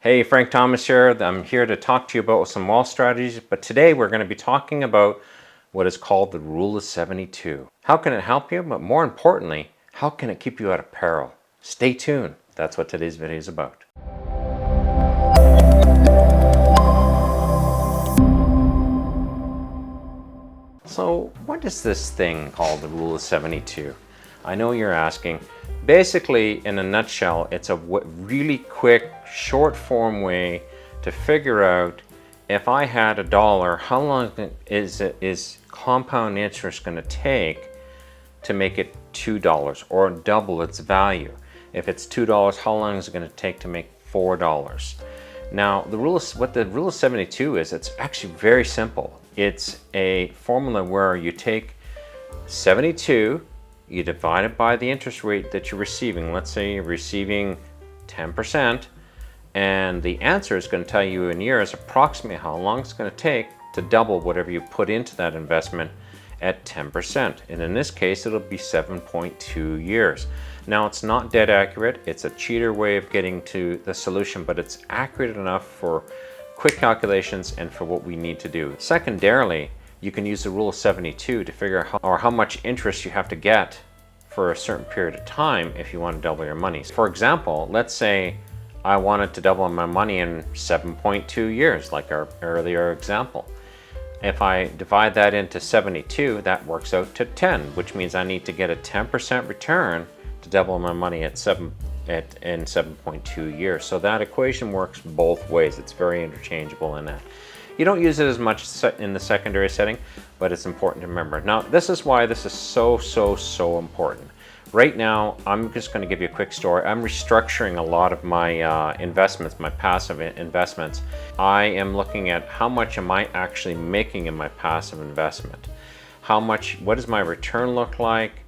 Hey, Frank Thomas here. I'm here to talk to you about some wealth strategies, but today we're going to be talking about what is called the Rule of 72. How can it help you? But more importantly, how can it keep you out of peril? Stay tuned. That's what today's video is about. So, what is this thing called the Rule of 72? I know you're asking. Basically, in a nutshell, it's a really quick, short form way to figure out if I had $1, how long is compound interest going to take to make it $2 or double its value? If it's $2, how long is it going to take to make $4? Now, what the Rule of 72 is, it's actually very simple. It's a formula where you take 72, you divide it by the interest rate that you're receiving. Let's say you're receiving 10%, and the answer is going to tell you in years approximately how long it's going to take to double whatever you put into that investment at 10%. And in this case, it'll be 7.2 years. Now, it's not dead accurate. It's a cheater way of getting to the solution, but it's accurate enough for quick calculations and for what we need to do. Secondarily, you can use the Rule of 72 to figure out how much interest you have to get for a certain period of time if you want to double your money. For example, let's say I wanted to double my money in 7.2 years, like our earlier example. If I divide that into 72, that works out to 10, which means I need to get a 10% return to double my money in 7.2 years. So that equation works both ways. It's very interchangeable in that. You don't use it as much in the secondary setting, but it's important to remember. Now, this is why this is so important. Right now, I'm just going to give you a quick story. I'm restructuring a lot of my investments, my passive investments. I am looking at how much am I actually making in my passive investment? What does my return look like?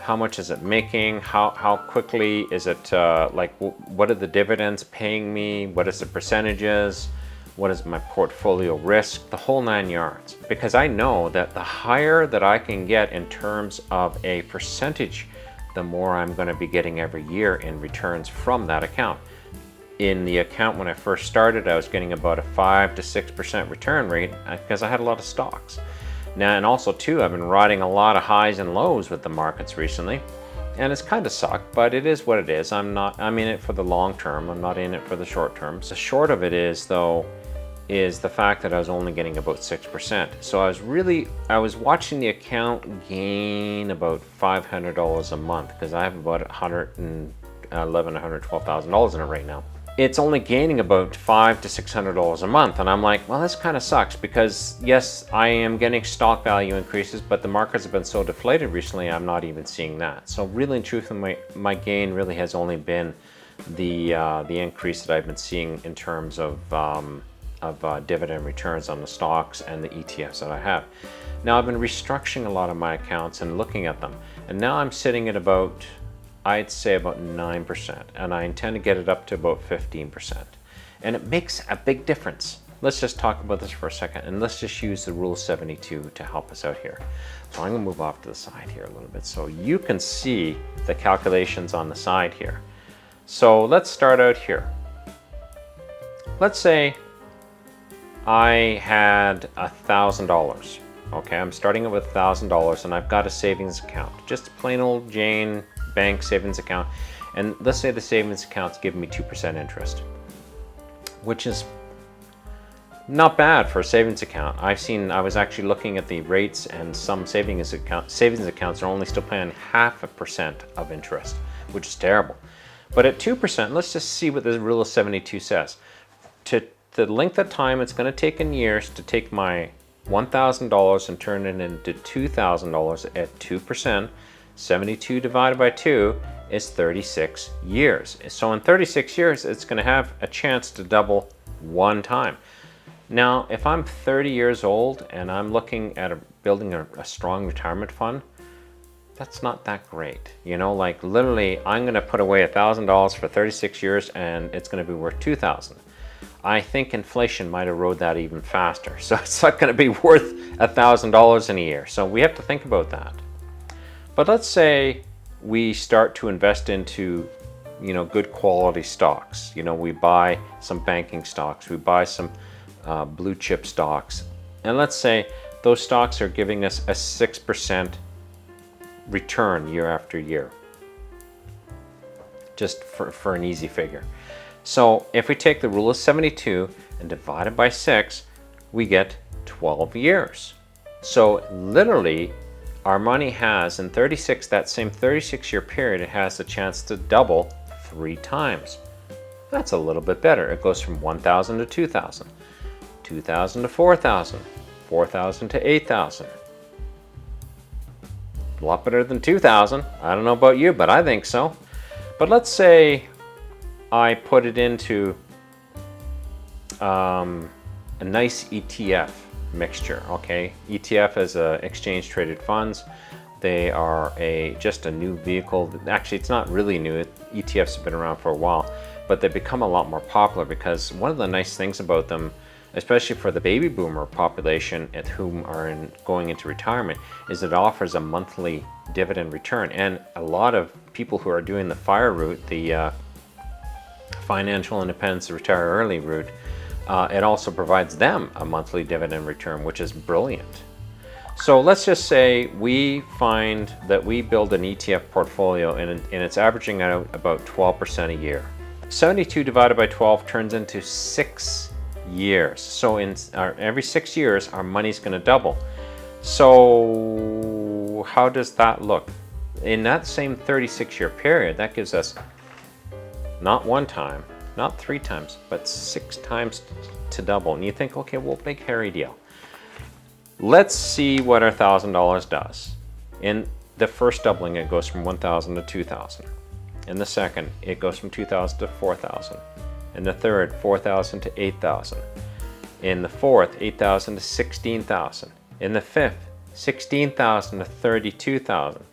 How much is it making? How quickly is it, what are the dividends paying me? What is the percentages? What is my portfolio risk? The whole 9 yards. Because I know that the higher that I can get in terms of a percentage, the more I'm going to be getting every year in returns from that account. In the account when I first started, I was getting about a 5 to 6% return rate because I had a lot of stocks. Now, and also too, I've been riding a lot of highs and lows with the markets recently, and it's kind of sucked, but it is what it is. I'm in it for the long term. I'm not in it for the short term. The short of it is though, is the fact that I was only getting about 6%. So I was watching the account gain about $500 a month because I have about $111,000, $112,000 in it right now. It's only gaining about $500 to $600 a month, and I'm like, well, this kind of sucks because yes, I am getting stock value increases, but the markets have been so deflated recently, I'm not even seeing that. So really and truthfully, my gain really has only been the increase that I've been seeing in terms of dividend returns on the stocks and the ETFs that I have. Now, I've been restructuring a lot of my accounts and looking at them, and now I'm sitting at about, I'd say about 9%, and I intend to get it up to about 15%. And it makes a big difference. Let's just talk about this for a second, and let's just use the Rule of 72 to help us out here. So I'm going to move off to the side here a little bit so you can see the calculations on the side here. So let's start out here. Let's say I had $1,000. Okay, I'm starting with $1,000 and I've got a savings account, just a plain old Jane bank savings account. And let's say the savings account's giving me 2% interest, which is not bad for a savings account. I was actually looking at the rates, and some savings accounts are only still paying 0.5% of interest, which is terrible. But at 2%, let's just see what the Rule of 72 says. The length of time it's going to take in years to take my $1,000 and turn it into $2,000 at 2%, 72 divided by 2 is 36 years. So in 36 years, it's going to have a chance to double one time. Now, if I'm 30 years old and I'm looking at building a strong retirement fund, that's not that great. You know, like literally, I'm going to put away $1,000 for 36 years and it's going to be worth $2,000. I think inflation might erode that even faster. So it's not going to be worth $1,000 in a year. So we have to think about that. But let's say we start to invest into good quality stocks. We buy some banking stocks, we buy some blue chip stocks, and let's say those stocks are giving us a 6% return year after year, just for an easy figure. So if we take the rule of 72 and divide it by 6, we get 12 years. So literally, our money has, in that same 36-year period, it has the chance to double 3 times. That's a little bit better. It goes from 1,000 to 2,000, 2,000 to 4,000, 4,000 to 8,000. A lot better than 2,000. I don't know about you, but I think so. But let's say I put it into a nice ETF mixture. Okay, ETF is exchange traded funds. They are just a new vehicle. Actually, it's not really new. ETFs have been around for a while, but they've become a lot more popular because one of the nice things about them, especially for the baby boomer population at whom are going into retirement, is it offers a monthly dividend return. And a lot of people who are doing the FIRE route, the financial independence, retire early route, it also provides them a monthly dividend return, which is brilliant. So let's just say we find that we build an ETF portfolio and it's averaging out about 12% a year. 72 divided by 12 turns into 6 years. So every 6 years, our money's going to double. So how does that look? In that same 36-year period, that gives us not 1 time, not 3 times, but 6 times to double. And you think, okay, well, big hairy deal. Let's see what our $1,000 does. In the first doubling, it goes from 1,000 to 2,000. In the second, it goes from 2,000 to 4,000. In the third, 4,000 to 8,000. In the fourth, 8,000 to 16,000. In the fifth, 16,000 to 32,000.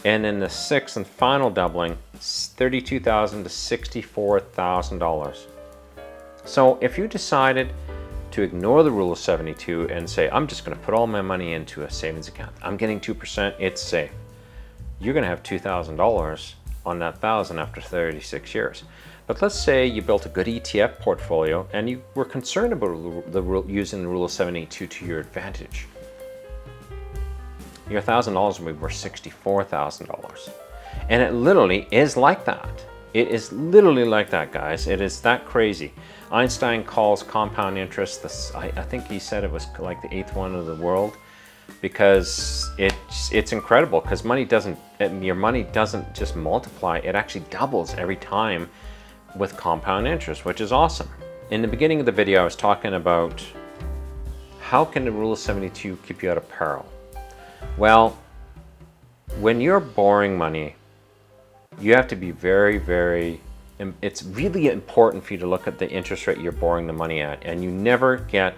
And in the sixth and final doubling, 32,000 to $64,000. So if you decided to ignore the rule of 72 and say, I'm just going to put all my money into a savings account, I'm getting 2%, it's safe, you're going to have $2,000 on that 1,000 after 36 years. But let's say you built a good ETF portfolio and you were concerned about using the rule of 72 to your advantage. Your $1,000 will be worth $64,000. And it literally is like that. It is literally like that, guys. It is that crazy. Einstein calls compound interest, I think he said it was like the 8th one of the world, because it's incredible, because your money doesn't just multiply, it actually doubles every time with compound interest, which is awesome. In the beginning of the video, I was talking about how can the rule of 72 keep you out of peril? Well, when you're borrowing money, you have to be it's really important for you to look at the interest rate you're borrowing the money at, and you never get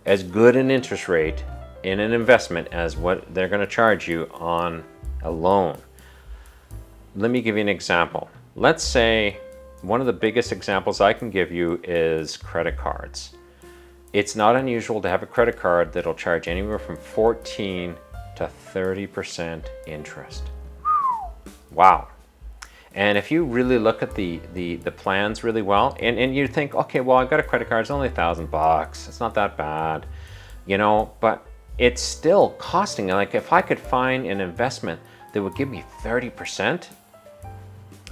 as good an interest rate in an investment as what they're going to charge you on a loan. Let me give you an example. Let's say one of the biggest examples I can give you is credit cards. It's not unusual to have a credit card that'll charge anywhere from 14 to 30% interest. Wow. And if you really look at the plans really well, and you think, okay, well, I've got a credit card, it's only $1,000, it's not that bad, but it's still costing. Like, if I could find an investment that would give me 30%,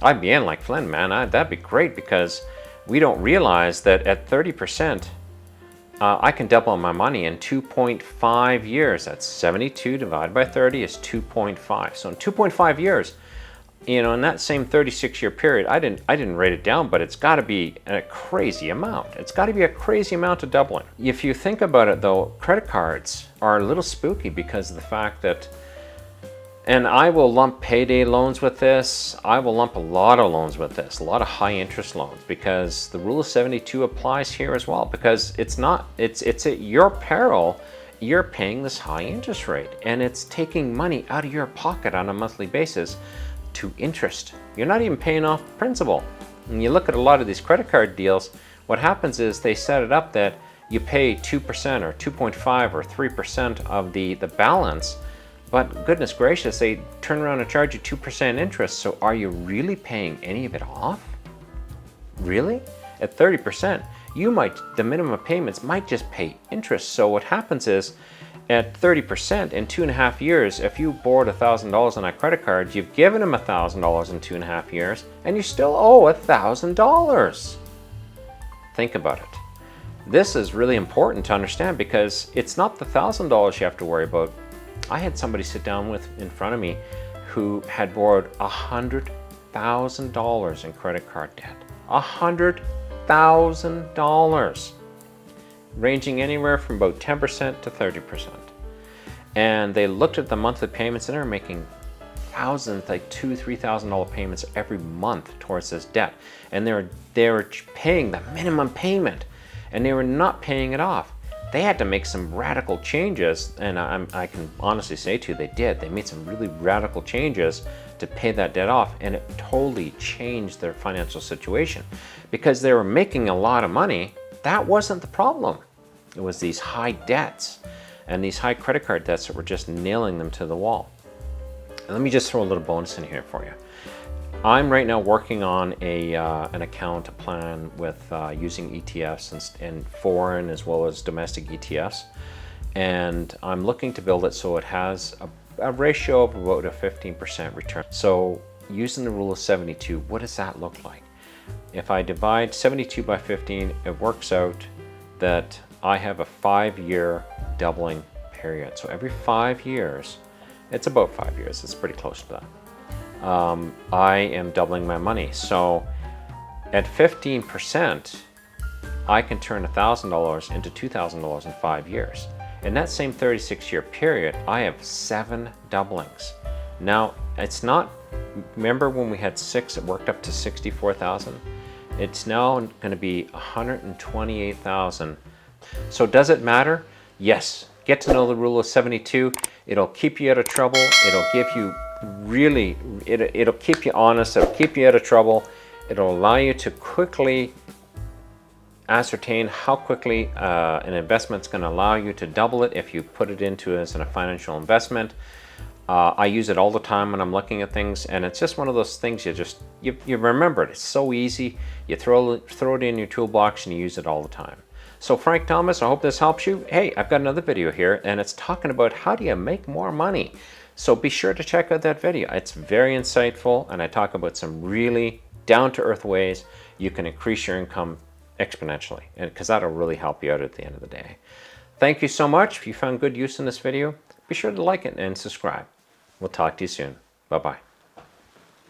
I'd be in like Flynn, man. That'd be great, because we don't realize that at 30%, I can double my money in 2.5 years. That's 72 divided by 30 is 2.5. So in 2.5 years, in that same 36-year period, I didn't write it down, but it's got to be a crazy amount. It's got to be a crazy amount of doubling. If you think about it, though, credit cards are a little spooky because of the fact that, and I will lump payday loans with this, I will lump a lot of loans with this, a lot of high interest loans, because the rule of 72 applies here as well, because it's at your peril. You're paying this high interest rate, and it's taking money out of your pocket on a monthly basis to interest. You're not even paying off principal. When you look at a lot of these credit card deals, what happens is they set it up that you pay 2% or 2.5 or 3% of the balance, but goodness gracious, they turn around and charge you 2% interest. So are you really paying any of it off? Really? At 30%, the minimum payments might just pay interest. So what happens is, at 30% in 2.5 years, if you borrowed $1,000 on a credit card, you've given them $1,000 in 2.5 years, and you still owe $1,000. Think about it. This is really important to understand because it's not the $1,000 you have to worry about. I had somebody sit down in front of me who had borrowed $100,000 in credit card debt. $100,000, ranging anywhere from about 10% to 30%. And they looked at the monthly payments and they were making thousands, like $2,000, $3,000 payments every month towards this debt. And they were paying the minimum payment and they were not paying it off. They had to make some radical changes, and I can honestly say to you, they did. They made some really radical changes to pay that debt off, and it totally changed their financial situation. Because they were making a lot of money, that wasn't the problem. It was these high debts and these high credit card debts that were just nailing them to the wall. And let me just throw a little bonus in here for you. I'm right now working on an account, a plan with using ETFs and foreign as well as domestic ETFs. And I'm looking to build it so it has a ratio of about a 15% return. So using the rule of 72, what does that look like? If I divide 72 by 15, it works out that I have a 5-year doubling period. So every 5 years, it's about 5 years, it's pretty close to that. I am doubling my money. So at 15%, I can turn $1,000 into $2,000 in 5 years. In that same 36-year period, I have 7 doublings. Now, it's not, remember when we had 6, it worked up to 64,000? It's now going to be 128,000. So does it matter? Yes. Get to know the rule of 72. It'll keep you out of trouble. It'll give you it'll keep you honest. It'll keep you out of trouble. It'll allow you to quickly ascertain how quickly an investment's going to allow you to double it if you put it into as a financial investment. I use it all the time when I'm looking at things, and it's just one of those things you remember it. It's so easy. You throw it in your toolbox and you use it all the time. So Frank Thomas, I hope this helps you. Hey, I've got another video here, and it's talking about how do you make more money. So be sure to check out that video. It's very insightful, and I talk about some really down-to-earth ways you can increase your income exponentially, and because that'll really help you out at the end of the day. Thank you so much. If you found good use in this video, be sure to like it and subscribe. We'll talk to you soon. Bye-bye.